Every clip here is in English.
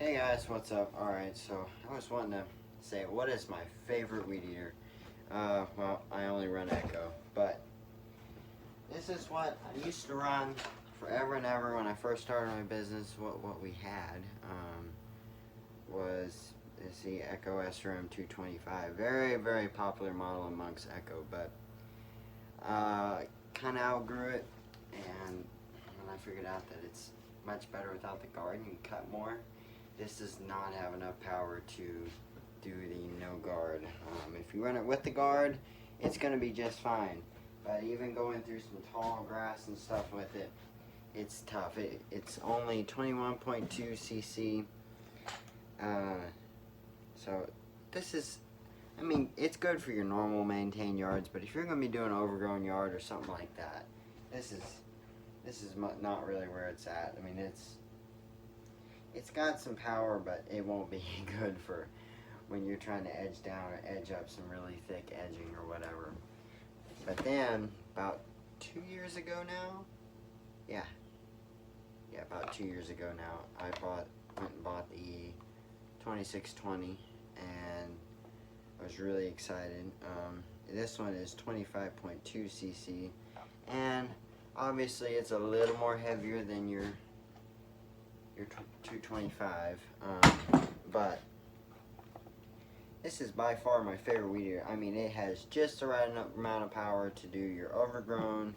Hey guys, what's up? Alright, so I was wanting to say, what is my favorite weed eater? Well, I only run Echo, but this is what I used to run forever and ever when I first started my business. What we had was the Echo SRM-2620. Very popular model amongst Echo, but kind of outgrew it, and when I figured out that it's much better without the guard, you can cut more. This does not have enough power to do the no guard. If you run it with the guard, it's going to be just fine. But even going through some tall grass and stuff with it, it's tough. It's only 21.2 cc. So this is, I mean, it's good for your normal maintained yards, but if you're going to be doing an overgrown yard or something like that, this is not really where it's at. I mean, it's got some power, but it won't be good for when you're trying to edge down or edge up some really thick edging or whatever. But then, about 2 years ago now, yeah, about 2 years ago now, I went and bought the 2620, and I was really excited. This one is 25.2 cc, and obviously it's a little more heavier than your 225, but this is by far my favorite weed eater. I mean, it has just the right amount of power to do your overgrown,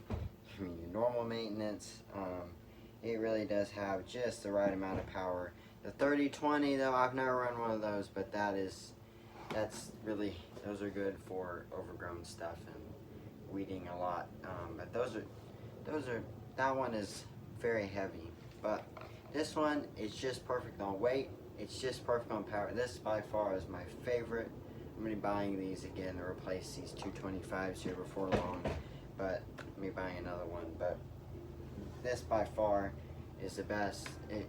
your normal maintenance. It really does have just the right amount of power. The 3020 though, I've never run one of those, but that's really, those are good for overgrown stuff and weeding a lot. But that one is very heavy. But this one is just perfect on weight. It's just perfect on power. This by far is my favorite. I'm going to be buying these again to replace these 225s here before long. But I'm going to be buying another one. But this by far is the best.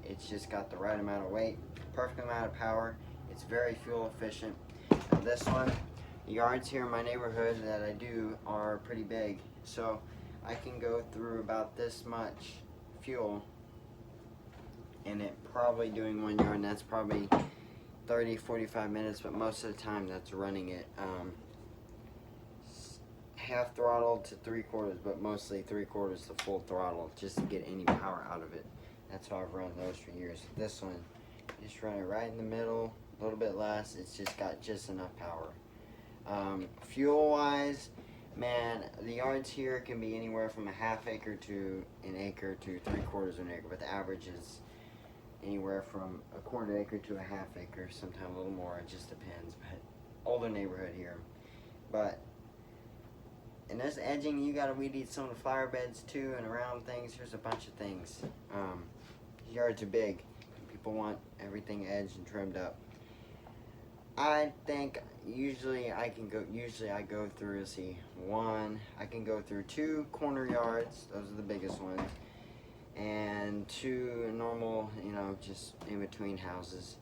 It's just got the right amount of weight, perfect amount of power. It's very fuel efficient. Now this one, the yards here in my neighborhood that I do are pretty big. So I can go through about this much fuel and it probably doing 1 yard, and that's probably 30-45 minutes, but most of the time that's running it half throttle to 3/4, but mostly 3/4 to full throttle just to get any power out of it. That's how I've run those for years. This one, just run it right in the middle, a little bit less. It's just got just enough power. Fuel wise, man, the yards here can be anywhere from a ½ acre to an acre to 3/4 of an acre, but the average is anywhere from a ¼ acre to a ½ acre, sometimes a little more, it just depends. But older neighborhood here. But in this edging, you gotta weed eat some of the flower beds too, and around things. There's a bunch of things. Yards are big. People want everything edged and trimmed up. I think usually I go through, let's see, I can go through 2 corner yards. Those are the biggest ones. And 2 normal, just in between houses.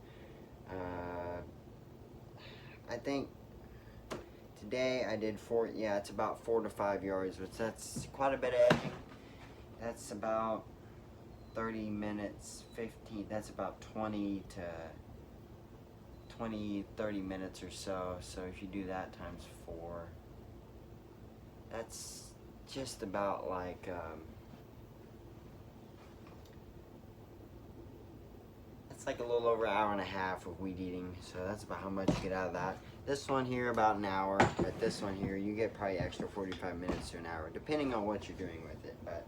I think today I did 4, yeah, it's about 4 to 5 yards, which that's quite a bit of edging. That's about 30 minutes, 15, that's about 20 to 30 minutes or so. So if you do that times 4, that's just about like, it's like a little over an hour and a half of weed eating, so that's about how much you get out of that. This one here about an hour, but this one here you get probably extra 45 minutes to an hour, depending on what you're doing with it. But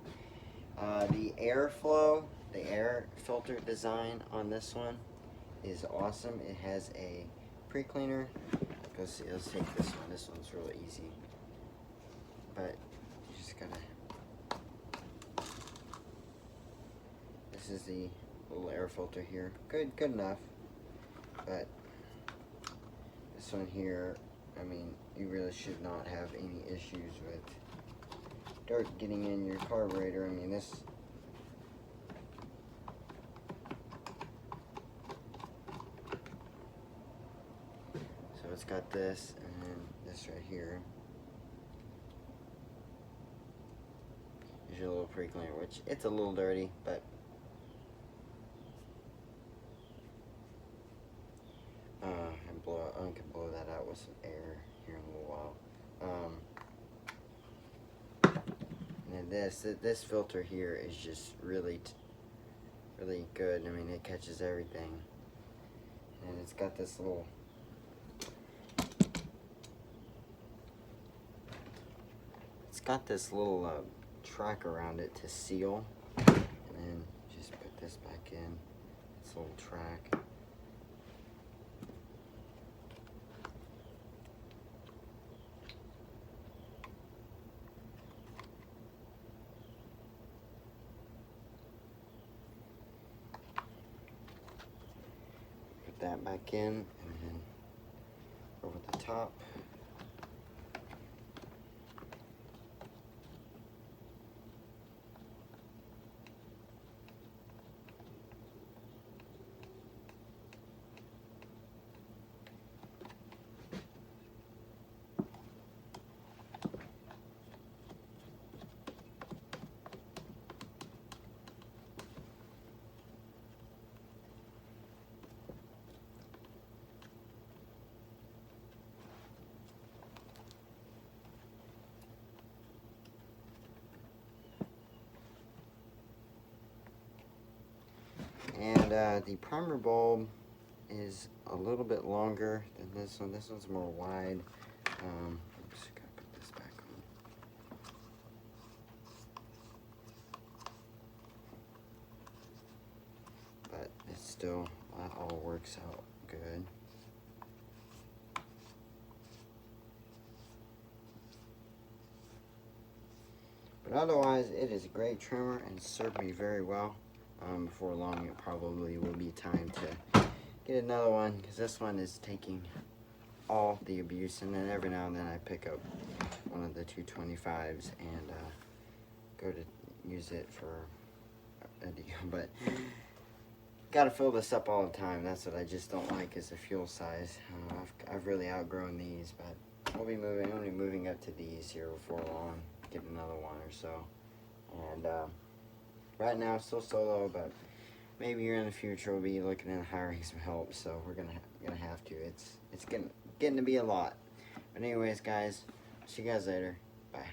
the airflow, the air filter design on this one is awesome. It has a pre-cleaner. Let's take this one. This one's real easy, but you just gotta. This is the little air filter here. Good enough. But this one here, I mean, you really should not have any issues with dirt getting in your carburetor. I mean, this. So it's got this and then this right here. Here's your little pre-cleaner, which it's a little dirty, but can blow that out with some air here in a little while. And then this filter here is just really good. I mean, it catches everything, and it's got this little track around it to seal, and then just put this back in. This little track. Put that back in, and then over the top. And the primer bulb is a little bit longer than this one. This one's more wide. I'm just gonna put this back on. But it's still, that all works out good. But otherwise, it is a great trimmer and served me very well. Before long, it probably will be time to get another one, because this one is taking all the abuse, and then every now and then I pick up one of the 225s and go to use it for a deal. But gotta fill this up all the time. That's what I just don't like, is the fuel size. I've really outgrown these, but I'll be moving up to these here before long. Get another one or so. And right now, still solo, but maybe here in the future we'll be looking at hiring some help. So we're gonna have to. It's getting to be a lot. But anyways, guys, see you guys later. Bye.